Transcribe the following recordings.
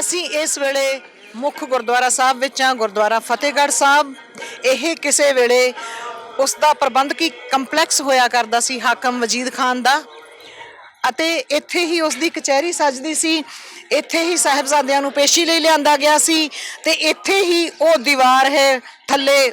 ਅਸੀਂ ਇਸ ਵੇਲੇ ਮੁੱਖ ਗੁਰਦੁਆਰਾ ਸਾਹਿਬ ਵਿੱਚ ਹਾਂ, ਗੁਰਦੁਆਰਾ ਫਤਿਹਗੜ੍ਹ ਸਾਹਿਬ। ਇਹ ਕਿਸੇ ਵੇਲੇ ਉਸ ਦਾ ਪ੍ਰਬੰਧਕੀ ਕੰਪਲੈਕਸ ਹੋਇਆ ਕਰਦਾ ਸੀ ਹਾਕਮ ਵਜੀਦ ਖਾਨ ਦਾ, ਅਤੇ ਇੱਥੇ ਹੀ ਉਸ ਦੀ ਕਚਹਿਰੀ ਸੱਜਦੀ ਸੀ। ਇੱਥੇ ਹੀ ਸਾਹਿਬਜ਼ਾਦਿਆਂ ਨੂੰ ਪੇਸ਼ੀ ਲਈ ਲਿਆਂਦਾ ਗਿਆ ਸੀ ਤੇ ਇੱਥੇ ਹੀ ਉਹ ਦੀਵਾਰ ਹੈ ਥੱਲੇ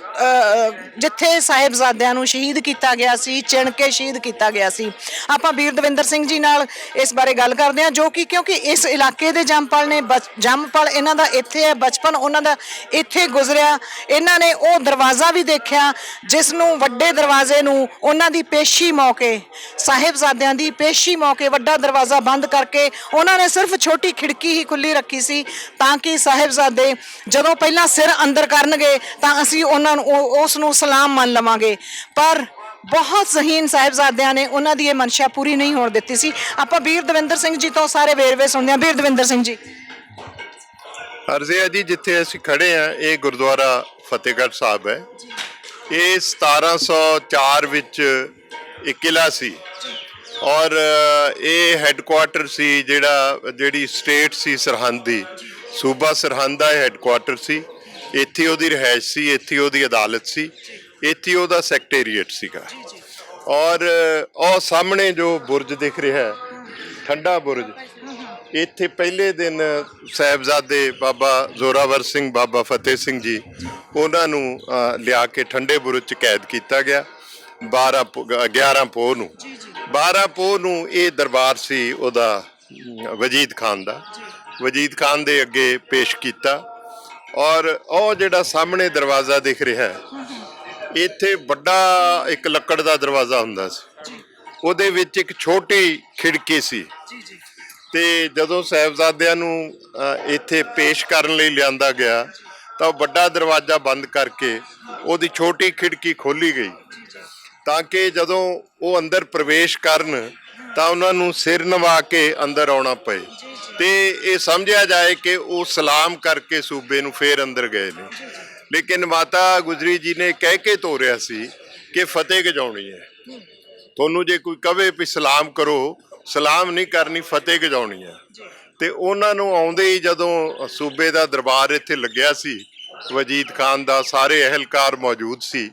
ਜਿੱਥੇ ਸਾਹਿਬਜ਼ਾਦਿਆਂ ਨੂੰ ਸ਼ਹੀਦ ਕੀਤਾ ਗਿਆ ਸੀ, ਚਿਣ ਕੇ ਸ਼ਹੀਦ ਕੀਤਾ ਗਿਆ ਸੀ। ਆਪਾਂ ਵੀਰ ਦਵਿੰਦਰ ਸਿੰਘ ਜੀ ਨਾਲ ਇਸ ਬਾਰੇ ਗੱਲ ਕਰਦੇ ਹਾਂ, ਜੋ ਕਿ ਕਿਉਂਕਿ ਇਸ ਇਲਾਕੇ ਦੇ ਜੰਮਪਲ ਨੇ, ਜੰਮਪਲ ਇਹਨਾਂ ਦਾ ਇੱਥੇ ਹੈ, ਬਚਪਨ ਉਹਨਾਂ ਦਾ ਇੱਥੇ ਗੁਜ਼ਰਿਆ। ਇਹਨਾਂ ਨੇ ਉਹ ਦਰਵਾਜ਼ਾ ਵੀ ਦੇਖਿਆ ਜਿਸ ਨੂੰ, ਵੱਡੇ ਦਰਵਾਜ਼ੇ ਨੂੰ ਉਹਨਾਂ ਦੀ ਪੇਸ਼ੀ ਮੌਕੇ, ਸਾਹਿਬਜ਼ਾਦਿਆਂ ਦੀ ਪੇਸ਼ੀ ਮੌਕੇ ਵੱਡਾ ਦਰਵਾਜ਼ਾ ਬੰਦ ਕਰਕੇ ਉਹਨਾਂ ਨੇ ਸਿਰਫ ਛੋਟੀ ਖਿੜਕੀ ਹੀ ਖੁੱਲੀ ਰੱਖੀ ਸੀ ਤਾਂ ਕਿ ਸਾਹਿਬਜ਼ਾਦੇ ਜਦੋਂ ਪਹਿਲਾਂ ਸਿਰ ਅੰਦਰ ਕਰਨਗੇ ਤਾਂ ਅਸੀਂ ਉਹਨਾਂ ਨੂੰ ਉਸ ਨੂੰ ਸਲਾਮ ਮੰਨ ਲਵਾਂਗੇ। ਪਰ ਬਹੁਤ ਜ਼ਹੀਨ ਸਾਹਿਬਜ਼ਾਦਿਆਂ ਨੇ ਉਹਨਾਂ ਦੀ ਇਹ ਮਨਸ਼ਾ ਪੂਰੀ ਨਹੀਂ ਹੋਣ ਦਿੱਤੀ ਸੀ। ਆਪਾਂ ਵੀਰ ਦਵਿੰਦਰ ਸਿੰਘ ਜੀ ਤੋਂ ਸਾਰੇ ਵੇਰਵੇ ਸੁਣਦੇ ਹਾਂ। ਵੀਰ ਦਵਿੰਦਰ ਸਿੰਘ ਜੀ। ਅਰਜ਼ੇ ਜੀ, ਜਿੱਥੇ ਅਸੀਂ ਖੜੇ ਹਾਂ ਇਹ ਗੁਰਦੁਆਰਾ ਫਤਿਹਗੜ੍ਹ ਸਾਹਿਬ ਹੈ। ਇਹ 1704 ਵਿੱਚ ਇੱਕ ਕਿਲਾ ਸੀ ਔਰ ਇਹ ਹੈੱਡਕੁਆਟਰ ਸੀ ਜਿਹੜੀ ਸਟੇਟ ਸੀ ਸਰਹੰਦ ਦੀ, ਸੂਬਾ ਸਰਹੰਦ ਦਾ ਹੈੱਡਕੁਆਟਰ ਸੀ। ਇੱਥੇ ਉਹਦੀ ਰਿਹਾਇਸ਼ ਸੀ, ਇੱਥੇ ਉਹਦੀ ਅਦਾਲਤ ਸੀ, ਇੱਥੇ ਉਹਦਾ ਸੈਕਟਰੀਏਟ ਸੀਗਾ। ਔਰ ਉਹ ਸਾਹਮਣੇ ਜੋ ਬੁਰਜ ਦਿਖ ਰਿਹਾ ਹੈ, ਠੰਡਾ ਬੁਰਜ, ਇੱਥੇ ਪਹਿਲੇ ਦਿਨ ਸਾਹਿਬਜ਼ਾਦੇ ਬਾਬਾ ਜ਼ੋਰਾਵਰ ਸਿੰਘ, ਬਾਬਾ ਫਤਿਹ ਸਿੰਘ ਜੀ, ਉਹਨਾਂ ਨੂੰ ਲਿਆ ਕੇ ਠੰਡੇ ਬੁਰਜ 'ਚ ਕੈਦ ਕੀਤਾ ਗਿਆ 11 ਪੋਹ ਨੂੰ। 12 ਪੋਹ ਨੂੰ ਇਹ ਦਰਬਾਰ ਸੀ ਉਹਦਾ ਵਜੀਦ ਖਾਨ ਦਾ, ਵਜੀਦ ਖਾਨ ਦੇ ਅੱਗੇ ਪੇਸ਼ ਕੀਤਾ। ਔਰ ਉਹ ਜਿਹੜਾ ਸਾਹਮਣੇ ਦਰਵਾਜ਼ਾ ਦਿਖ ਰਿਹਾ ਹੈ, ਇੱਥੇ ਵੱਡਾ ਇੱਕ ਲੱਕੜ ਦਾ ਦਰਵਾਜ਼ਾ ਹੁੰਦਾ ਸੀ, ਉਹਦੇ ਵਿੱਚ ਇੱਕ ਛੋਟੀ ਖਿੜਕੀ ਸੀ। ਤੇ ਜਦੋਂ ਸਾਹਿਬਜ਼ਾਦਿਆਂ ਨੂੰ ਇੱਥੇ ਪੇਸ਼ ਕਰਨ ਲਈ ਲਿਆਂਦਾ ਗਿਆ ਤਾਂ ਵੱਡਾ ਦਰਵਾਜ਼ਾ ਬੰਦ ਕਰਕੇ ਉਹਦੀ ਛੋਟੀ ਖਿੜਕੀ ਖੋਲੀ ਗਈ ਤਾਂ ਕਿ ਜਦੋਂ ਉਹ ਅੰਦਰ ਪ੍ਰਵੇਸ਼ ਕਰਨ ਤਾਂ ਉਹਨਾਂ ਨੂੰ ਸਿਰ ਨਵਾ ਕੇ ਅੰਦਰ ਆਉਣਾ ਪਏ ਤੇ ਇਹ ਸਮਝਿਆ ਜਾਏ ਕਿ ਉਹ ਸਲਾਮ ਕਰਕੇ ਸੂਬੇ ਨੂੰ ਫੇਰ ਅੰਦਰ ਗਏ ਨੇ। ਲੇਕਿਨ ਮਾਤਾ ਗੁਜਰੀ ਜੀ ਨੇ ਕਹਿ ਕੇ ਤੋਰਿਆ ਸੀ ਕਿ ਫਤਿਹ ਗਜਾਉਣੀ ਹੈ। ਤੁਹਾਨੂੰ ਜੇ ਕੋਈ ਕਵੇ ਵੀ ਸਲਾਮ ਕਰੋ, ਸਲਾਮ ਨਹੀਂ ਕਰਨੀ, ਫਤਿਹ ਗਜਾਉਣੀ ਹੈ। ਤੇ ਉਹਨਾਂ ਨੂੰ ਆਉਂਦੇ ਹੀ ਜਦੋਂ ਸੂਬੇ ਦਾ ਦਰਬਾਰ ਇੱਥੇ ਲੱਗਿਆ ਸੀ, ਵਜੀਦ ਖਾਨ ਦਾ ਸਾਰੇ ਅਹਿਲਕਾਰ ਮੌਜੂਦ ਸੀ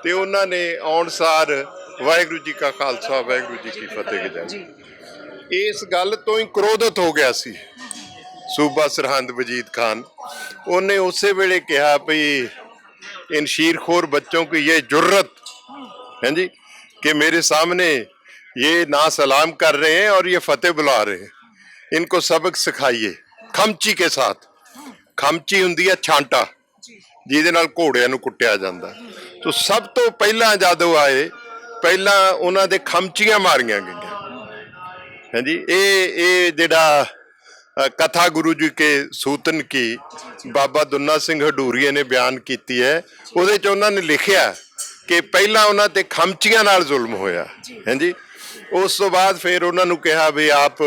ਤੇ ਉਹਨਾਂ ਨੇ ਆਉਣ ਸਾਰ ਵਾਹਿਗੁਰੂ ਜੀ ਕਾ ਖਾਲਸਾ ਵਾਹਿਗੁਰੂ ਜੀ ਕੀ ਫਤਿਹ ਗਜਾਈ। ਇਸ ਗੱਲ ਤੋਂ ਹੀ ਕ੍ਰੋਧਿਤ ਹੋ ਗਿਆ ਸੀ ਸੂਬਾ ਸਰਹੰਦ ਵਜੀਦ ਖਾਨ। ਉਹਨੇ ਉਸੇ ਵੇਲੇ ਕਿਹਾ ਭਈ इन शीरखोर बच्चों की ये जुर्रत है जी कि मेरे सामने ये ना सलाम कर रहे हैं और ये फतेह बुला रहे हैं, इनको सबक सिखाइए खमची के साथ। खमची हुंदी है छांटा ਜਿਹਦੇ ਨਾਲ ਘੋੜਿਆਂ ਨੂੰ ਕੁੱਟਿਆ ਜਾਂਦਾ। तो सब तो ਪਹਿਲਾਂ ਜਦੋਂ ਆਏ ਪਹਿਲਾਂ ਉਹਨਾਂ ਦੇ ਖਮਚੀਆਂ ਮਾਰੀਆਂ ਗਈਆਂ ਹੈ ਜੀ। ਇਹ ਜਿਹੜਾ कथा गुरु जी के सूतन की बाबा दुन्ना सिंह हडूरीए ने बयान की है, ਉਹਦੇ 'ਚ ਉਹਨਾਂ ਨੇ ਲਿਖਿਆ ਕਿ ਪਹਿਲਾਂ ਉਹਨਾਂ ਤੇ ਖਮਚੀਆਂ ਨਾਲ ਜ਼ੁਲਮ ਹੋਇਆ ਹੈ ਜੀ। ਉਸ ਤੋਂ ਬਾਅਦ ਫਿਰ ਉਹਨਾਂ ਨੂੰ ਕਿਹਾ ਵੀ आप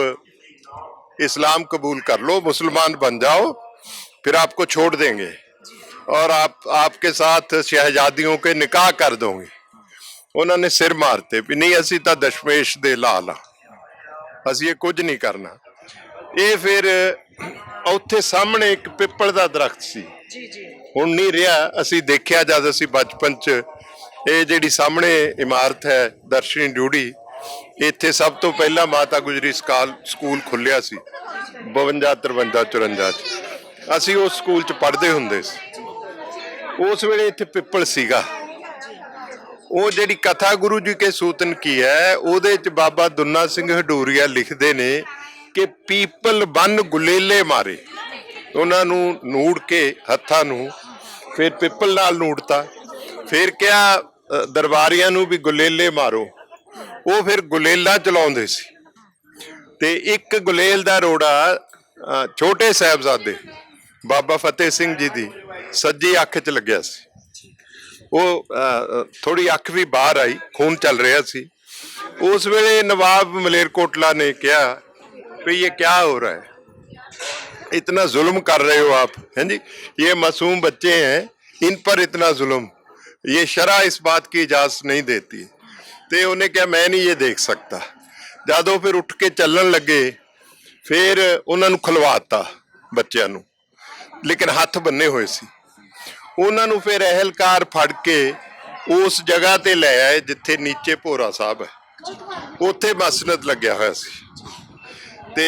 इस्लाम कबूल कर लो, मुसलमान बन जाओ, फिर आपको छोड़ देंगे और आपके साथ शहजादियों के निकाह कर दोगे। उन्होंने सिर मारते भी नहीं, असी तो दशमेश दे लाल हाँ, असी ये कुछ नहीं करना। ਇਹ ਫਿਰ ਉੱਥੇ ਸਾਹਮਣੇ ਇੱਕ ਪਿੱਪਲ ਦਾ ਦਰਖਤ ਸੀ, ਹੁਣ ਨਹੀਂ ਰਿਹਾ। ਅਸੀਂ ਦੇਖਿਆ ਜਦ ਅਸੀਂ ਬਚਪਨ 'ਚ, ਇਹ ਜਿਹੜੀ ਸਾਹਮਣੇ ਇਮਾਰਤ ਹੈ ਦਰਸ਼ਨੀ ਡਿਊਟੀ, ਇੱਥੇ ਸਭ ਤੋਂ ਪਹਿਲਾਂ ਮਾਤਾ ਗੁਜਰੀ ਸਕੂਲ ਖੁੱਲਿਆ ਸੀ 52, 53, 54 'ਚ। ਅਸੀਂ ਉਸ ਸਕੂਲ 'ਚ ਪੜ੍ਹਦੇ ਹੁੰਦੇ ਸੀ। ਉਸ ਵੇਲੇ ਇੱਥੇ ਪਿੱਪਲ ਸੀਗਾ। ਉਹ ਜਿਹੜੀ ਕਥਾ ਗੁਰੂ ਜੀ ਕੇ ਸੂਤਨ ਕੀ ਹੈ, ਉਹਦੇ 'ਚ ਬਾਬਾ ਦੁੰਨਾ ਸਿੰਘ ਹਡੂਰੀਆ ਲਿਖਦੇ ਨੇ ਕਿ ਪੀਪਲ ਬੰਨ ਗੁਲੇਲੇ ਮਾਰੇ। ਉਹਨਾਂ ਨੂੰ ਨੂੜ ਕੇ ਹੱਥਾਂ ਨੂੰ, ਫਿਰ ਪਿੱਪਲ ਨਾਲ ਨੂੜਤਾ, ਫਿਰ ਕਿਹਾ ਦਰਬਾਰੀਆਂ ਨੂੰ ਵੀ ਗੁਲੇਲੇ ਮਾਰੋ। ਉਹ ਫਿਰ ਗੁਲੇਲਾ ਚਲਾਉਂਦੇ ਸੀ ਤੇ ਇੱਕ ਗੁਲੇਲ ਦਾ ਰੋੜਾ ਛੋਟੇ ਸਾਹਿਬਜ਼ਾਦੇ ਬਾਬਾ ਫਤਿਹ ਸਿੰਘ ਜੀ ਦੀ ਸੱਜੀ ਅੱਖ 'ਚ ਲੱਗਿਆ ਸੀ। ਉਹ ਥੋੜੀ ਅੱਖ ਵੀ ਬਾਹਰ ਆਈ, ਖੂਨ ਚੱਲ ਰਿਹਾ ਸੀ। ਉਸ ਵੇਲੇ ਨਵਾਬ ਮਲੇਰਕੋਟਲਾ ਨੇ ਕਿਹਾ कि ये क्या हो रहा है, इतना जुल्म कर रहे हो आप, हैं जी, ये मासूम बच्चे हैं, इन पर इतना जुल्म, ये शरा इस बात की इजाज़त नहीं देती। तो उन्हें क्या, मैं नहीं ये देख सकता। जब वो फिर उठ के चलन लगे, फिर उन्होंने खुलवाता ਬੱਚਿਆਂ ਨੂੰ, ਲੇਕਿਨ ਹੱਥ ਬੰਨੇ ਹੋਏ ਸੀ। ਉਹਨਾਂ ਨੂੰ ਫਿਰ ਅਹਿਲਕਾਰ ਫੜ ਕੇ ਉਸ ਜਗ੍ਹਾ ਤੇ ਲੈ ਆਏ ਜਿੱਥੇ ਨੀਚੇ ਭੋਰਾ ਸਾਹਿਬ ਹੈ, ਉੱਥੇ ਮਸਨਦ ਲੱਗਿਆ ਹੋਇਆ ਸੀ। ਤੇ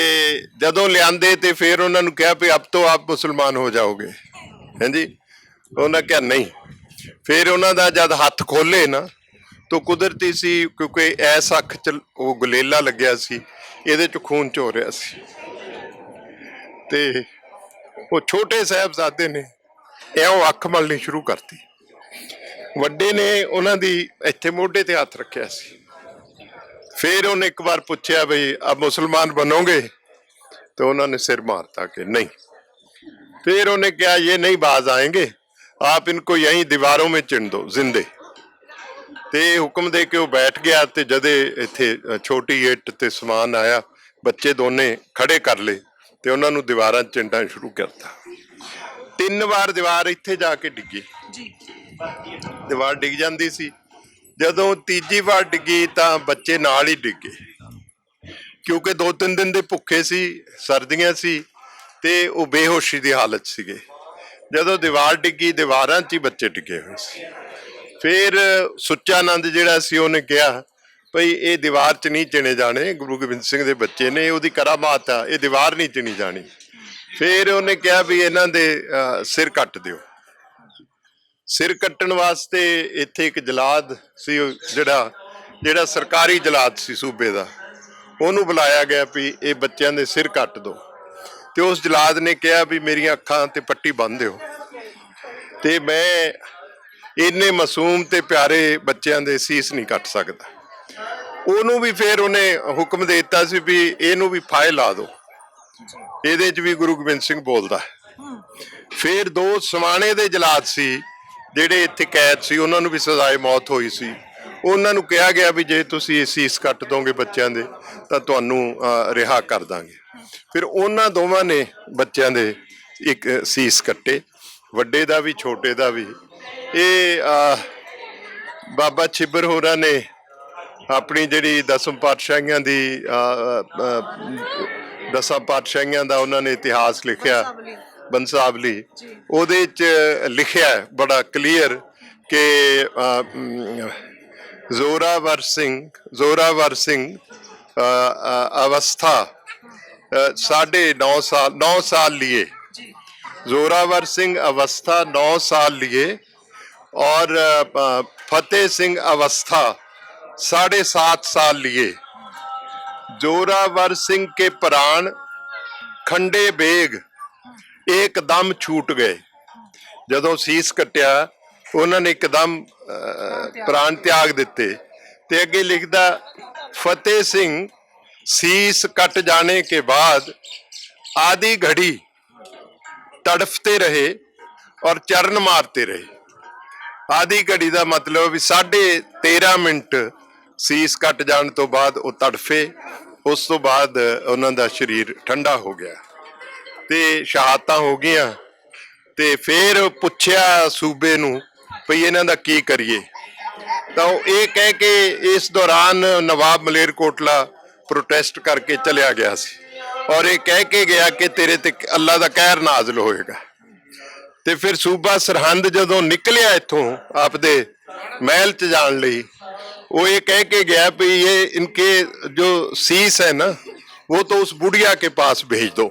ਜਦੋਂ ਲਿਆਂਦੇ ਤੇ ਫਿਰ ਉਹਨਾਂ ਨੂੰ ਕਿਹਾ ਵੀ ਅਬ ਤੋਂ ਆਪ ਮੁਸਲਮਾਨ ਹੋ ਜਾਓਗੇ। ਹਾਂਜੀ, ਉਹਨਾਂ ਕਿਹਾ ਨਹੀਂ। ਫਿਰ ਉਹਨਾਂ ਦਾ ਜਦ ਹੱਥ ਖੋਲੇ ਨਾ ਤਾਂ ਕੁਦਰਤੀ ਸੀ, ਕਿਉਂਕਿ ਐਸ ਅੱਖ ਚ ਉਹ ਗਲੇਲਾ ਲੱਗਿਆ ਸੀ, ਇਹਦੇ ਚ ਖੂਨ ਚੋ ਰਿਹਾ ਸੀ। ਤੇ ਉਹ ਛੋਟੇ ਸਾਹਿਬਜ਼ਾਦੇ ਨੇ ਇਉਂ ਅੱਖ ਮਲਣੀ ਸ਼ੁਰੂ ਕਰਤੀ। ਵੱਡੇ ਨੇ ਉਹਨਾਂ ਦੀ ਇੱਥੇ ਮੋਢੇ ਤੇ ਹੱਥ ਰੱਖਿਆ ਸੀ। ਫਿਰ ਉਹਨੇ ਇੱਕ ਵਾਰ ਪੁੱਛਿਆ ਬਈ ਆਪ ਮੁਸਲਮਾਨ बनोगे, तो उन्होंने सिर मारता कि नहीं। फिर उन्हें कहा ये नहीं बाज आएंगे, आप इनको यहीं दीवारों में चिन दो जिंदे। ते हुक्म दे के वो बैठ गया। ते जदे इत्थे छोटी इट ते समान आया, बच्चे दोने खड़े कर ले ते उन्होंने दीवारां चिंडना शुरू करता। 3 वार दीवार इत्थे जाके डिगी, दीवार डिग जाती सी। ਜਦੋਂ ਤੀਜੀ ਵਾਰ ਡਿੱਗੀ ਤਾਂ ਬੱਚੇ ਨਾਲ ਹੀ ਡਿੱਗੇ, ਕਿਉਂਕਿ 2-3 ਦਿਨ ਦੇ ਭੁੱਖੇ ਸੀ, ਸਰਦੀਆਂ ਸੀ ਤੇ ਉਹ ਬੇਹੋਸ਼ੀ ਦੀ ਹਾਲਤ ਸੀਗੇ। ਜਦੋਂ ਦੀਵਾਰ ਡਿੱਗੀ, ਦੀਵਾਰਾਂ 'ਚ ਹੀ ਬੱਚੇ ਡਿੱਗੇ ਹੋਏ ਸੀ। ਫਿਰ ਸੁੱਚਾਨੰਦ ਜਿਹੜਾ ਸੀ ਉਹਨੇ ਕਿਹਾ ਭਈ ਇਹ ਦੀਵਾਰ 'ਚ ਨਹੀਂ ਚਿਣੇ ਜਾਣੇ, ਗੁਰੂ ਗੋਬਿੰਦ ਸਿੰਘ ਦੇ ਬੱਚੇ ਨੇ, ਉਹਦੀ ਕਰਾਮਾਤ ਆ, ਇਹ ਦੀਵਾਰ ਨਹੀਂ ਚਿਣੀ ਜਾਣੀ। ਫਿਰ ਉਹਨੇ ਕਿਹਾ ਵੀ ਇਹਨਾਂ ਦੇ ਸਿਰ ਕੱਟ ਦਿਓ। ਸਿਰ ਕੱਟਣ ਵਾਸਤੇ ਇੱਥੇ ਇੱਕ ਜਲਾਦ ਸੀ, ਜਿਹੜਾ ਸਰਕਾਰੀ ਜਲਾਦ ਸੀ ਸੂਬੇ ਦਾ, ਉਹਨੂੰ ਬੁਲਾਇਆ ਗਿਆ ਵੀ ਇਹ ਬੱਚਿਆਂ ਦੇ ਸਿਰ ਕੱਟ ਦਿਓ। ਤੇ ਉਸ ਜਲਾਦ ਨੇ ਕਿਹਾ ਵੀ ਮੇਰੀਆਂ ਅੱਖਾਂ ਤੇ ਪੱਟੀ ਬੰਨ੍ਹ ਦਿਓ, ਤੇ ਮੈਂ ਇੰਨੇ ਮਾਸੂਮ ਤੇ ਪਿਆਰੇ ਬੱਚਿਆਂ ਦੇ ਸੀਸ ਨਹੀਂ ਕੱਟ ਸਕਦਾ। ਉਹਨੂੰ ਵੀ ਫਿਰ ਉਹਨੇ ਹੁਕਮ ਦੇ ਦਿੱਤਾ ਸੀ ਵੀ ਇਹਨੂੰ ਵੀ ਫਾਹੇ ਲਾ ਦਿਓ, ਇਹਦੇ 'ਚ ਵੀ ਗੁਰੂ ਗੋਬਿੰਦ ਸਿੰਘ ਬੋਲਦਾ। ਫਿਰ 2 ਸਮਾਣੇ ਦੇ ਜਲਾਦ ਸੀ ਜਿਹੜੇ ਇੱਥੇ ਕੈਦ ਸੀ, ਉਹਨਾਂ ਨੂੰ ਵੀ ਸਜ਼ਾਏ ਮੌਤ ਹੋਈ ਸੀ। ਉਹਨਾਂ ਨੂੰ ਕਿਹਾ ਗਿਆ ਵੀ ਜੇ ਤੁਸੀਂ ਸੀਸ ਕੱਟ ਦੋਗੇ ਬੱਚਿਆਂ ਦੇ ਤਾਂ ਤੁਹਾਨੂੰ ਰਿਹਾ ਕਰ ਦਾਂਗੇ। ਫਿਰ ਉਹਨਾਂ ਦੋਵਾਂ ਨੇ ਬੱਚਿਆਂ ਦੇ ਇੱਕ ਸੀਸ ਕੱਟੇ, ਵੱਡੇ ਦਾ ਵੀ ਛੋਟੇ ਦਾ ਵੀ। ਇਹ ਬਾਬਾ ਛਿੱਬਰ ਹੋਰਾਂ ਨੇ ਆਪਣੀ ਜਿਹੜੀ 10 ਪਾਤਸ਼ਾਹੀਆਂ ਦੀ 10 ਪਾਤਸ਼ਾਹੀਆਂ ਦਾ ਉਹਨਾਂ ਨੇ ਇਤਿਹਾਸ ਲਿਖਿਆ, ਬੰਸਾਵਲੀ, ਉਹਦੇ 'ਚ ਲਿਖਿਆ ਬੜਾ ਕਲੀਅਰ ਕਿ ਜ਼ੋਰਾਵਰ ਸਿੰਘ ਅਵਸਥਾ 9.5 साल लिए, जोरावर सिंह अवस्था 9 साल लिए और फतेह सिंह अवस्था 7.5 साल लिए। जोरावर सिंह के प्राण खंडे बेग एकदम छूट गए। ਜਦੋਂ ਸੀਸ ਕੱਟਿਆ ਉਹਨਾਂ ਨੇ ਇੱਕਦਮ ਪ੍ਰਾਣ ਤਿਆਗ ਦਿੱਤੇ। ਤੇ ਅੱਗੇ ਲਿਖਦਾ फतेह सिंह शीश कट जाने के बाद आधी घड़ी तड़फते रहे और चरण मारते रहे। आधी घड़ी का मतलब भी 13.5 मिनट शीश कट जाने तो बाद वो तड़फे, उस तो बाद उन्हों का शरीर ठंडा हो गया ते शहादतां हो गईयां। ते फिर पुछया सूबे नूं भी इन्हां दा की करिए, तो ये कह के इस दौरान नवाब मलेरकोटला प्रोटेस्ट करके चलिया गया सी और ये कह के गया कि तेरे ते अल्लाह दा कहर नाज़िल होएगा। ते फिर सूबा सरहंद जदों निकलिया इत्थों आपदे महल च जाण लई, वो ये कह के गया भी ये इनके जो शीश है ना वो तो उस बुढ़िया के पास भेज दो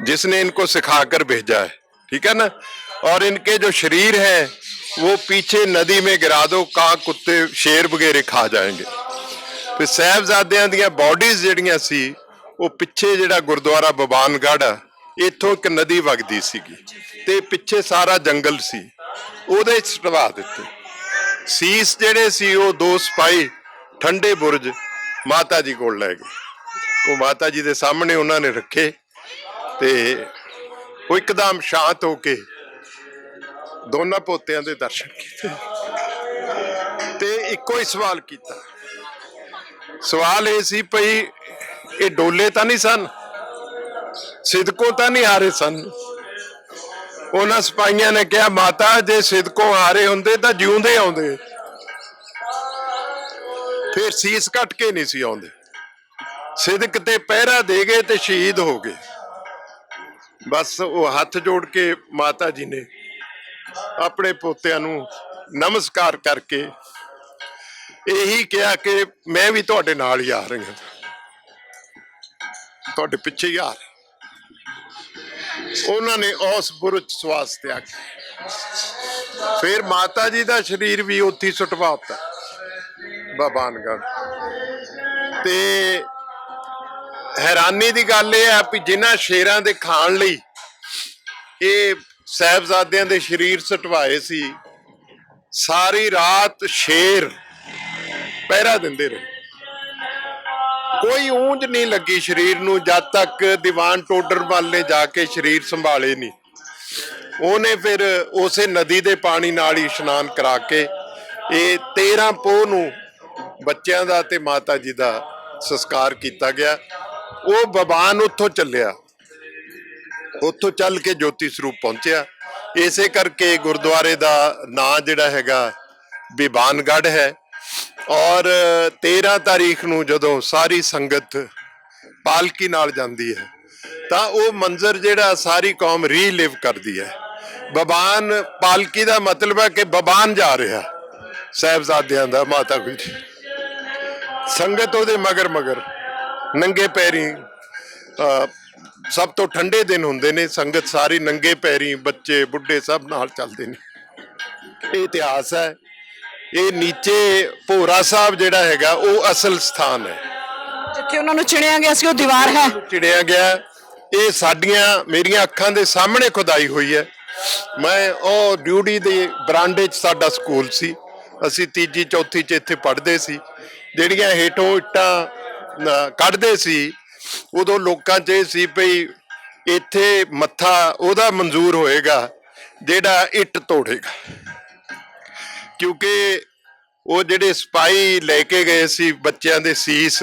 जिसने इनको सिखाकर भेजा है, ठीक है ना, और इनके जो शरीर है वो पीछे नदी में गिरा दो, कां कुत्ते शेर वगैरह खा जाएंगे। फिर साहिबजादियां दियां बॉडीज जिहड़ियां सी वो पिछे जिहड़ा गुरुद्वारा बबानगढ़ आ, इत्थों एक नदी वगदी सीगी ते पिछे सारा जंगल सी, ਉਹਦੇ ਸਟਵਾ ਦਿੱਤੇ। ਸੀਸ ਜਿਹੜੇ ਸੀ ਉਹ 2 ਸਿਪਾਹੀ ਠੰਡੇ ਬੁਰਜ ਮਾਤਾ ਜੀ ਕੋਲ ਲੈ ਗਏ। ਉਹ ਮਾਤਾ ਜੀ ਦੇ ਸਾਹਮਣੇ ਉਹਨਾਂ ਨੇ ਰੱਖੇ ਤੇ ਉਹ ਇੱਕਦਮ ਸ਼ਾਂਤ ਹੋ ਕੇ ਦੋਨਾਂ ਪੋਤਿਆਂ ਦੇ ਦਰਸ਼ਨ ਕੀਤੇ ਤੇ ਇੱਕੋ ਹੀ ਸਵਾਲ ਕੀਤਾ। ਸਵਾਲ ਇਹ ਸੀ ਭਈ ਇਹ ਡੋਲੇ ਤਾਂ ਨਹੀਂ ਸਨ, ਸਿਦਕੋਂ ਤਾਂ ਨਹੀਂ ਹਾਰੇ ਸਨ। ਉਹਨਾਂ ਸਿਪਾਹੀਆਂ ਨੇ ਕਿਹਾ ਮਾਤਾ ਜੇ ਸਿਦਕੋਂ ਹਾਰੇ ਹੁੰਦੇ ਤਾਂ ਜਿਉਂਦੇ ਆਉਂਦੇ, ਫਿਰ ਸੀਸ ਕੱਟ ਕੇ ਨਹੀਂ ਸੀ ਆਉਂਦੇ। ਸਿਦਕ ਤੇ ਪਹਿਰਾ ਦੇ ਗਏ ਤੇ ਸ਼ਹੀਦ ਹੋ ਗਏ। ਬਸ ਉਹ ਹੱਥ ਜੋੜ ਕੇ ਮਾਤਾ ਜੀ ਨੇ ਆਪਣੇ ਪੋਤਿਆਂ ਨੂੰ ਨਮਸਕਾਰ ਕਰਕੇ ਇਹੀ ਕਿਹਾ ਕਿ ਮੈਂ ਵੀ ਤੁਹਾਡੇ ਨਾਲ ਹੀ ਆ ਰਹੀ ਹਾਂ, ਤੁਹਾਡੇ ਪਿੱਛੇ ਹੀ ਆ ਰਿਹਾ। ਉਹਨਾਂ ਨੇ ਉਸ ਬੁਰਜ ਸਵਾਸ ਤਿਆਗਿਆ। ਫਿਰ ਮਾਤਾ ਜੀ ਦਾ ਸਰੀਰ ਵੀ ਉੱਥੇ ਸੁਟਵਾਤਾ ਬਾਬਾਨਗੜ। ਤੇ ਹੈਰਾਨੀ ਦੀ ਗੱਲ ਇਹ ਹੈ ਵੀ ਜਿਨ੍ਹਾਂ ਸ਼ੇਰਾਂ ਦੇ ਖਾਣ ਲਈ ਇਹ ਸਾਹਿਬਜ਼ਾਦਿਆਂ ਦੇ ਸਰੀਰ ਸਟਵਾਏ ਸੀ, ਸਾਰੀ ਰਾਤ ਸ਼ੇਰ ਪਹਿਰਾ ਦਿੰਦੇ ਰਹੇ। ਕੋਈ ਉਂਝ ਨਹੀਂ ਲੱਗੀ ਸਰੀਰ ਨੂੰ ਜਦ ਤੱਕ ਦੀਵਾਨ ਟੋਡਰਮਲ ਨੇ ਜਾ ਕੇ ਸਰੀਰ ਸੰਭਾਲੇ ਨਹੀਂ। ਉਹਨੇ ਫਿਰ ਉਸੇ ਨਦੀ ਦੇ ਪਾਣੀ ਨਾਲ ਹੀ ਇਸ਼ਨਾਨ ਕਰਾ ਕੇ ਇਹ 13 ਪੋਹ ਨੂੰ ਬੱਚਿਆਂ ਦਾ ਤੇ ਮਾਤਾ ਜੀ ਦਾ ਸੰਸਕਾਰ ਕੀਤਾ ਗਿਆ। ਉਹ ਬਬਾਨ ਉੱਥੋਂ ਚੱਲਿਆ, ਉੱਥੋਂ ਚੱਲ ਕੇ ਜੋਤੀ ਸਰੂਪ ਪਹੁੰਚਿਆ। ਇਸੇ ਕਰਕੇ ਗੁਰਦੁਆਰੇ ਦਾ ਨਾਂ ਜਿਹੜਾ ਹੈਗਾ ਬੀਬਾਨਗੜ੍ਹ ਹੈ। ਔਰ 13 ਤਾਰੀਖ ਨੂੰ ਜਦੋਂ ਸਾਰੀ ਸੰਗਤ ਪਾਲਕੀ ਨਾਲ ਜਾਂਦੀ ਹੈ ਤਾਂ ਉਹ ਮੰਜ਼ਰ ਜਿਹੜਾ ਸਾਰੀ ਕੌਮ ਰੀਲਿਵ ਕਰਦੀ ਹੈ। ਬਬਾਨ ਪਾਲਕੀ ਦਾ ਮਤਲਬ ਹੈ ਕਿ ਬਬਾਨ ਜਾ ਰਿਹਾ ਸਾਹਿਬਜ਼ਾਦਿਆਂ ਦਾ, ਮਾਤਾ ਗੁਜਰੀ। ਸੰਗਤ ਉਹਦੇ ਮਗਰ ਮਗਰ ਨੰਗੇ ਪੈਰੀ। ਸਭ ਤੋਂ ਠੰਡੇ ਦਿਨ ਹੁੰਦੇ ਨੇ, ਸੰਗਤ ਸਾਰੀ ਨੰਗੇ ਪੈਰੀ, ਬੱਚੇ ਬੁੱਢੇ ਸਭ ਨਾਲ ਚੱਲਦੇ ਨੇ। ਇਹ ਇਤਿਹਾਸ ਹੈ। ਇਹ ਨੀਚੇ ਭੋਰਾ ਸਾਹਿਬ ਜਿਹੜਾ ਹੈਗਾ ਉਹ ਅਸਲ ਸਥਾਨ ਹੈ ਜਿੱਥੇ ਉਹਨਾਂ ਨੂੰ ਚਿਣਿਆ ਗਿਆ ਸੀ, ਉਹ ਦੀਵਾਰ ਹੈ। ਚਿਣਿਆ ਗਿਆ। ਇਹ ਮੇਰੀਆਂ ਅੱਖਾਂ ਦੇ ਸਾਹਮਣੇ ਖੁਦਾਈ ਹੋਈ ਹੈ। ਮੈਂ ਉਹ ਡਿਊਟੀ ਦੇ ਬਰਾਂਡੇ 'ਚ ਸਾਡਾ ਸਕੂਲ ਸੀ, ਅਸੀਂ ਤੀਜੀ ਚੌਥੀ 'ਚ ਇੱਥੇ ਪੜ੍ਹਦੇ ਸੀ। ਜਿਹੜੀਆਂ ਹੇਠੋਂ ਇੱਟਾਂ ਕੱਢਦੇ ਸੀ ਉਦੋਂ ਲੋਕਾਂ 'ਚ ਇਹ ਸੀ ਭਈ ਇੱਥੇ ਮੱਥਾ ਉਹਦਾ ਮਨਜ਼ੂਰ ਹੋਏਗਾ ਜਿਹੜਾ ਇੱਟ ਤੋੜੇਗਾ, ਕਿਉਂਕਿ ਉਹ ਜਿਹੜੇ ਸਿਪਾਹੀ ਲੈ ਕੇ ਗਏ ਸੀ ਬੱਚਿਆਂ ਦੇ ਸੀਸ,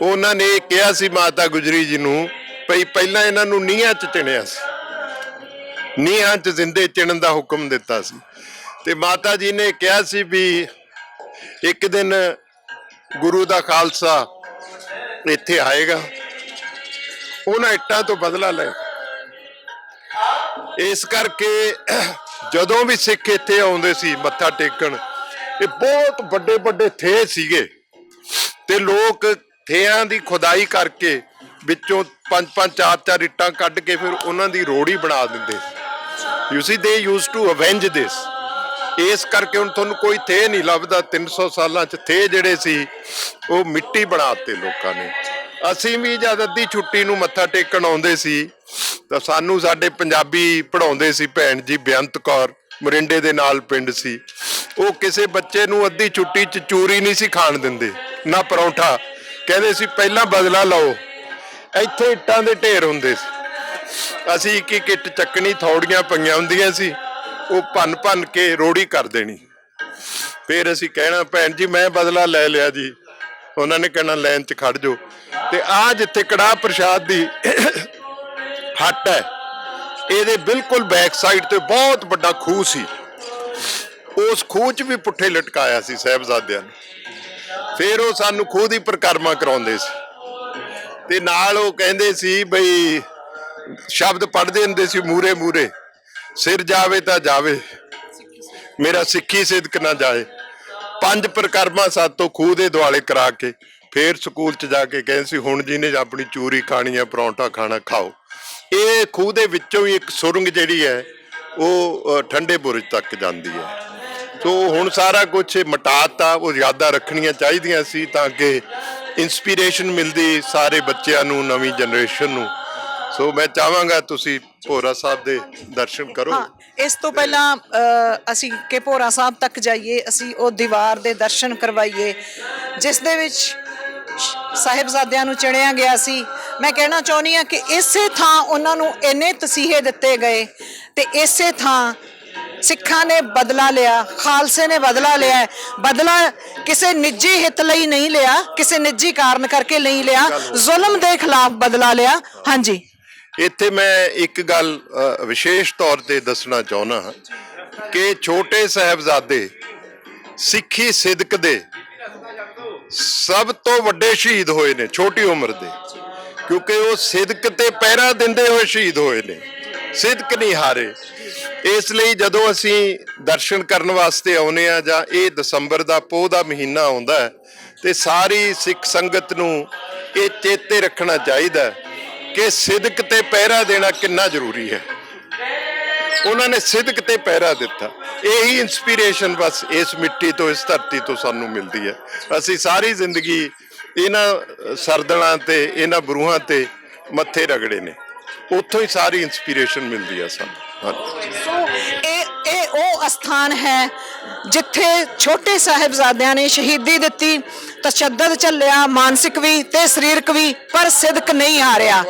ਉਹਨਾਂ ਨੇ ਕਿਹਾ ਸੀ ਮਾਤਾ ਗੁਜਰੀ ਜੀ ਨੂੰ ਭਈ ਪਹਿਲਾਂ ਇਹਨਾਂ ਨੂੰ ਨੀਹਾਂ 'ਚ ਚਿਣਿਆ ਸੀ, ਨੀਹਾਂ 'ਚ ਜ਼ਿੰਦੇ ਚਿਣਨ ਦਾ ਹੁਕਮ ਦਿੱਤਾ ਸੀ। ਤੇ ਮਾਤਾ ਜੀ ਨੇ ਕਿਹਾ ਸੀ ਵੀ ਇੱਕ ਦਿਨ ਗੁਰੂ ਦਾ ਖਾਲਸਾ ਇੱਥੇ ਆਏਗਾ, ਉਹਨਾਂ ਇੱਟਾਂ ਤੋਂ ਬਦਲਾ ਲੈ। ਇਸ ਕਰਕੇ ਜਦੋਂ ਵੀ ਸਿੱਖ ਇੱਥੇ ਆਉਂਦੇ ਸੀ ਮੱਥਾ ਟੇਕਣ, ਇਹ ਬਹੁਤ ਵੱਡੇ ਵੱਡੇ ਥੇ ਸੀਗੇ ਤੇ ਲੋਕ ਥਿਆਂ ਦੀ ਖੁਦਾਈ ਕਰਕੇ ਵਿੱਚੋਂ 5-5 4-4 ਇੱਟਾਂ ਕੱਢ ਕੇ ਫਿਰ ਉਹਨਾਂ ਦੀ ਰੋੜੀ ਬਣਾ ਦਿੰਦੇ। ਯੂ ਸੀ ਦੇ ਯੂਜ਼ ਟੂ ਅਵੈਂਜ ਦਿਸ। ਇਸ ਕਰਕੇ ਹੁਣ ਤੁਹਾਨੂੰ ਕੋਈ ਥੇ ਨਹੀਂ ਲੱਭਦਾ। 300 ਸਾਲਾਂ 'ਚ ਥੇ ਜਿਹੜੇ ਸੀ ਉਹ ਮਿੱਟੀ ਬਣਾਤੇ ਲੋਕਾਂ ਨੇ। ਅਸੀਂ ਵੀ ਜਦ ਅੱਧੀ ਛੁੱਟੀ ਨੂੰ ਮੱਥਾ ਟੇਕਣ ਆਉਂਦੇ ਸੀ ਤਾਂ ਸਾਨੂੰ ਸਾਡੇ ਪੰਜਾਬੀ ਪੜ੍ਹਾਉਂਦੇ ਸੀ ਭੈਣ ਜੀ ਬੇਅੰਤ ਕੌਰ, ਮੋਰਿੰਡੇ ਦੇ ਨਾਲ ਪਿੰਡ ਸੀ। ਉਹ ਕਿਸੇ ਬੱਚੇ ਨੂੰ ਅੱਧੀ ਛੁੱਟੀ 'ਚ ਚੂਰੀ ਨਹੀਂ ਸੀ ਖਾਣ ਦਿੰਦੇ, ਨਾ ਪਰੌਂਠਾ। ਕਹਿੰਦੇ ਸੀ ਪਹਿਲਾਂ ਬਦਲਾ ਲਓ। ਇੱਥੇ ਇੱਟਾਂ ਦੇ ਢੇਰ ਹੁੰਦੇ ਸੀ, ਅਸੀਂ ਇੱਕ ਇੱਕ ਇੱਟ ਚੱਕਣੀ, ਥੌੜੀਆਂ ਪਈਆਂ ਹੁੰਦੀਆਂ ਸੀ, ਉਹ ਭੰਨ ਭੰਨ ਕੇ ਰੋੜੀ ਕਰ ਦੇਣੀ। ਫਿਰ ਅਸੀਂ ਕਹਿਣਾ ਭੈਣ ਜੀ ਮੈਂ ਬਦਲਾ ਲੈ ਲਿਆ ਜੀ। ਉਹਨਾਂ ਨੇ ਕਹਿਣਾ ਲਾਈਨ 'ਚ ਖੜ ਜਾਓ। ਤੇ ਆਹ ਜਿੱਥੇ ਕੜਾਹ ਪ੍ਰਸ਼ਾਦ ਦੀ ਹੱਟ ਹੈ, ਇਹਦੇ ਬਿਲਕੁਲ ਬੈਕ ਸਾਈਡ ਤੇ ਬਹੁਤ ਵੱਡਾ ਖੂਹ ਸੀ। ਉਸ ਖੂਹ 'ਚ ਵੀ ਪੁੱਠੇ ਲਟਕਾਇਆ ਸੀ ਸਾਹਿਬਜ਼ਾਦਿਆਂ ਨੂੰ। ਫਿਰ ਉਹ ਸਾਨੂੰ ਖੂਹ ਦੀ ਪਰਿਕਰਮਾ ਕਰਾਉਂਦੇ ਸੀ ਤੇ ਨਾਲ ਉਹ ਕਹਿੰਦੇ ਸੀ ਬਈ ਸ਼ਬਦ ਪੜ੍ਹਦੇ ਹੁੰਦੇ ਸੀ ਮੂਰੇ ਮੂਰੇ, ਸਿਰ ਜਾਵੇ ਤਾਂ ਜਾਵੇ ਮੇਰਾ ਸਿੱਖੀ ਸਿਦਕ ਨਾ ਜਾਏ। 5 ਪਰਿਕਰਮਾ ਸਾਤੋਂ ਖੂਹ ਦੇ ਦੁਆਲੇ ਕਰਾ ਕੇ ਫਿਰ ਸਕੂਲ 'ਚ ਜਾ ਕੇ ਕਹਿੰਦੇ ਸੀ ਹੁਣ ਜਿਹਨੇ ਆਪਣੀ ਚੂਰੀ ਖਾਣੀ ਹੈ, ਪਰੌਂਠਾ ਖਾਣਾ, ਖਾਓ। ਇਹ ਖੂਹ ਦੇ ਵਿੱਚੋਂ ਹੀ ਇੱਕ ਸੁਰੰਗ ਜਿਹੜੀ ਹੈ ਉਹ ਠੰਡੇ ਬੁਰਜ ਤੱਕ ਜਾਂਦੀ ਹੈ। ਸੋ ਹੁਣ ਸਾਰਾ ਕੁਝ ਮਿਟਾਤਾ। ਉਹ ਯਾਦਾਂ ਰੱਖਣੀਆਂ ਚਾਹੀਦੀਆਂ ਸੀ ਤਾਂ ਕਿ ਇੰਸਪੀਰੇਸ਼ਨ ਮਿਲਦੀ ਸਾਰੇ ਬੱਚਿਆਂ ਨੂੰ, ਨਵੀਂ ਜਨਰੇਸ਼ਨ ਨੂੰ। ਸੋ ਮੈਂ ਚਾਹਾਂਗਾ ਤੁਸੀਂ ਭੋਰਾ ਸਾਹਿਬ ਦੇ ਦਰਸ਼ਨ ਕਰੋ। ਇਸ ਤੋਂ ਪਹਿਲਾਂ ਅਸੀਂ ਕਿ ਭੋਰਾ ਸਾਹਿਬ ਤੱਕ ਜਾਈਏ, ਅਸੀਂ ਉਹ ਦੀਵਾਰ ਦੇ ਦਰਸ਼ਨ ਕਰਵਾਈਏ ਜਿਸ ਦੇ ਵਿੱਚ ਸਾਹਿਬਜ਼ਾਦਿਆਂ ਨੂੰ ਚਿਣਿਆ ਗਿਆ ਸੀ। ਮੈਂ ਕਹਿਣਾ ਚਾਹੁੰਦੀ ਹਾਂ ਕਿ ਇਸੇ ਥਾਂ ਉਹਨਾਂ ਨੂੰ ਇੰਨੇ ਤਸੀਹੇ ਦਿੱਤੇ ਗਏ ਤੇ ਇਸੇ ਥਾਂ ਸਿੱਖਾਂ ਨੇ ਬਦਲਾ ਲਿਆ, ਖਾਲਸੇ ਨੇ ਬਦਲਾ ਲਿਆ। ਬਦਲਾ ਕਿਸੇ ਨਿੱਜੀ ਹਿੱਤ ਲਈ ਨਹੀਂ ਲਿਆ, ਕਿਸੇ ਨਿੱਜੀ ਕਾਰਨ ਕਰਕੇ ਨਹੀਂ ਲਿਆ, ਜ਼ੁਲਮ ਦੇ ਖਿਲਾਫ ਬਦਲਾ ਲਿਆ। ਹਾਂਜੀ, ਇੱਥੇ ਮੈਂ ਇੱਕ ਗੱਲ ਵਿਸ਼ੇਸ਼ ਤੌਰ ਤੇ ਦੱਸਣਾ ਚਾਹੁੰਦਾ ਹਾਂ ਕਿ ਛੋਟੇ ਸਾਹਿਬਜ਼ਾਦੇ ਸਿੱਖੀ ਸਿਦਕ ਦੇ ਸਭ ਤੋਂ ਵੱਡੇ ਸ਼ਹੀਦ ਹੋਏ ਨੇ ਛੋਟੀ ਉਮਰ ਦੇ। ਕਿਉਂਕਿ ਉਹ ਸਿਦਕ ਤੇ ਪਹਿਰਾ ਦਿੰਦੇ ਹੋਏ ਸ਼ਹੀਦ ਹੋਏ ਨੇ, ਸਿਦਕ ਨਹੀਂ ਹਾਰੇ। ਇਸ ਲਈ ਜਦੋਂ ਅਸੀਂ ਦਰਸ਼ਨ ਕਰਨ ਵਾਸਤੇ ਆਉਨੇ ਆ ਜਾਂ ਇਹ ਦਸੰਬਰ ਦਾ ਪੋਹ ਦਾ ਮਹੀਨਾ ਆਉਂਦਾ ਹੈ ਤੇ ਸਾਰੀ ਸਿੱਖ ਸੰਗਤ ਨੂੰ ਇਹ ਚੇਤੇ ਰੱਖਣਾ ਚਾਹੀਦਾ ਕਿ ਸਿਦਕ ਤੇ ਪਹਿਰਾ ਦੇਣਾ ਕਿੰਨਾ ਜ਼ਰੂਰੀ ਹੈ। ਉਹਨਾਂ ਨੇ ਸਿਦਕ ਤੇ ਪਹਿਰਾ ਦਿੱਤਾ। ਇਹੀ ਇਨਸਪੀਰੇਸ਼ਨ ਬਸ ਇਸ ਮਿੱਟੀ ਤੋਂ, ਇਸ ਧਰਤੀ ਤੋਂ ਸਾਨੂੰ ਮਿਲਦੀ ਹੈ। ਅਸੀਂ ਸਾਰੀ ਜ਼ਿੰਦਗੀ ਇਹਨਾਂ ਸਰਦਲਾਂ ਤੇ ਇਹਨਾਂ ਬਰੂਹਾਂ ਤੇ ਮੱਥੇ ਰਗੜੇ ਨੇ, ਉੱਥੋਂ ਹੀ ਸਾਰੀ ਇਨਸਪੀਰੇਸ਼ਨ ਮਿਲਦੀ ਹੈ ਸਾਨੂੰ। ਸੋ ਇਹ ਉਹ ਅਸਥਾਨ ਹੈ ਜਿੱਥੇ ਛੋਟੇ ਸਾਹਿਬਜ਼ਾਦਿਆਂ ਨੇ ਸ਼ਹੀਦੀ ਦਿੱਤੀ, ਤਸ਼ੱਦਦ ਝੱਲਿਆ, ਮਾਨਸਿਕ ਵੀ ਤੇ ਸਰੀਰਕ ਵੀ, ਪਰ ਸਿਦਕ ਨਹੀਂ ਹਾਰਿਆ।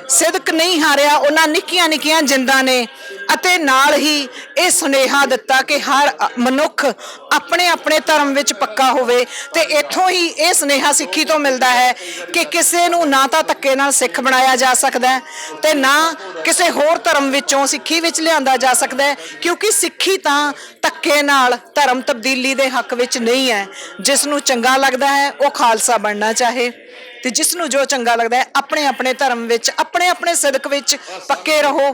ਸਿਦਕ ਨਹੀਂ ਹਾਰਿਆ ਉਹਨਾਂ ਨਿੱਕੀਆਂ ਨਿੱਕੀਆਂ ਜਿੰਦਾਂ ਨੇ, ਅਤੇ ਨਾਲ ਹੀ ਇਹ ਸੁਨੇਹਾ ਦਿੱਤਾ ਕਿ ਹਰ ਮਨੁੱਖ ਆਪਣੇ ਆਪਣੇ ਧਰਮ ਵਿੱਚ ਪੱਕਾ ਹੋਵੇ। ਤੇ ਇੱਥੋਂ ਹੀ ਇਹ ਸੁਨੇਹਾ ਸਿੱਖੀ ਤੋਂ ਮਿਲਦਾ ਹੈ ਕਿ ਕਿਸੇ ਨੂੰ ਨਾ ਤਾਂ ਧੱਕੇ ਨਾਲ ਸਿੱਖ ਬਣਾਇਆ ਜਾ ਸਕਦਾ ਹੈ ਤੇ ਨਾ ਕਿਸੇ ਹੋਰ ਧਰਮ ਵਿੱਚੋਂ ਸਿੱਖੀ ਵਿੱਚ ਲਿਆਂਦਾ ਜਾ ਸਕਦਾ ਹੈ, ਕਿਉਂਕਿ ਸਿੱਖੀ ਤਾਂ ਧੱਕੇ ਨਾਲ ਧਰਮ ਤਬਦੀਲੀ ਦੇ ਹੱਕ ਵਿੱਚ ਨਹੀਂ ਹੈ। ਜਿਸ ਨੂੰ ਚੰਗਾ ਲੱਗਦਾ ਹੈ ਉਹ ਖਾਲਸਾ ਬਣਨਾ ਚਾਹੇ, ਤੇ ਜਿਸ ਨੂੰ ਜੋ ਚੰਗਾ ਲੱਗਦਾ ਹੈ ਆਪਣੇ ਆਪਣੇ ਧਰਮ ਵਿੱਚ, ਆਪਣੇ ਆਪਣੇ ਸਿਦਕ ਵਿੱਚ ਪੱਕੇ ਰਹੋ,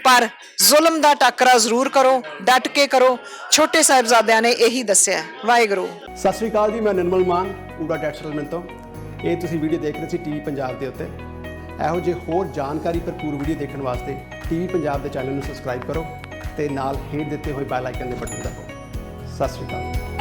ਪਰ ਜ਼ੁਲਮ ਦਾ ਟਾਕਰਾ ਜ਼ਰੂਰ ਕਰੋ, ਡਟ ਕੇ ਕਰੋ। ਛੋਟੇ ਸਾਹਿਬਜ਼ਾਦਿਆਂ ਨੇ ਇਹੀ ਦੱਸਿਆ। ਵਾਹਿਗੁਰੂ। ਸਤਿ ਸ਼੍ਰੀ ਅਕਾਲ ਜੀ, ਮੈਂ ਨਿਰਮਲ ਮਾਨ ਊੜਾ ਡੈਟ ਸੈਟਲਮੈਂਟ ਤੋਂ। ਇਹ ਤੁਸੀਂ ਵੀਡੀਓ ਦੇਖ ਰਹੇ ਸੀ ਟੀਵੀ ਪੰਜਾਬ ਦੇ ਉੱਤੇ। ਇਹੋ ਜਿਹੇ ਹੋਰ ਜਾਣਕਾਰੀ ਭਰਪੂਰ ਵੀਡੀਓ ਦੇਖਣ ਵਾਸਤੇ ਟੀਵੀ ਪੰਜਾਬ ਦੇ ਚੈਨਲ ਨੂੰ ਸਬਸਕ੍ਰਾਈਬ ਕਰੋ ਤੇ ਨਾਲ ਹੇਠ ਦਿੱਤੇ ਹੋਏ ਬੈਲ ਆਈਕਨ ਦੇ ਬਟਨ ਦਬਾਓ। ਸਤਿ ਸ਼੍ਰੀ ਅਕਾਲ।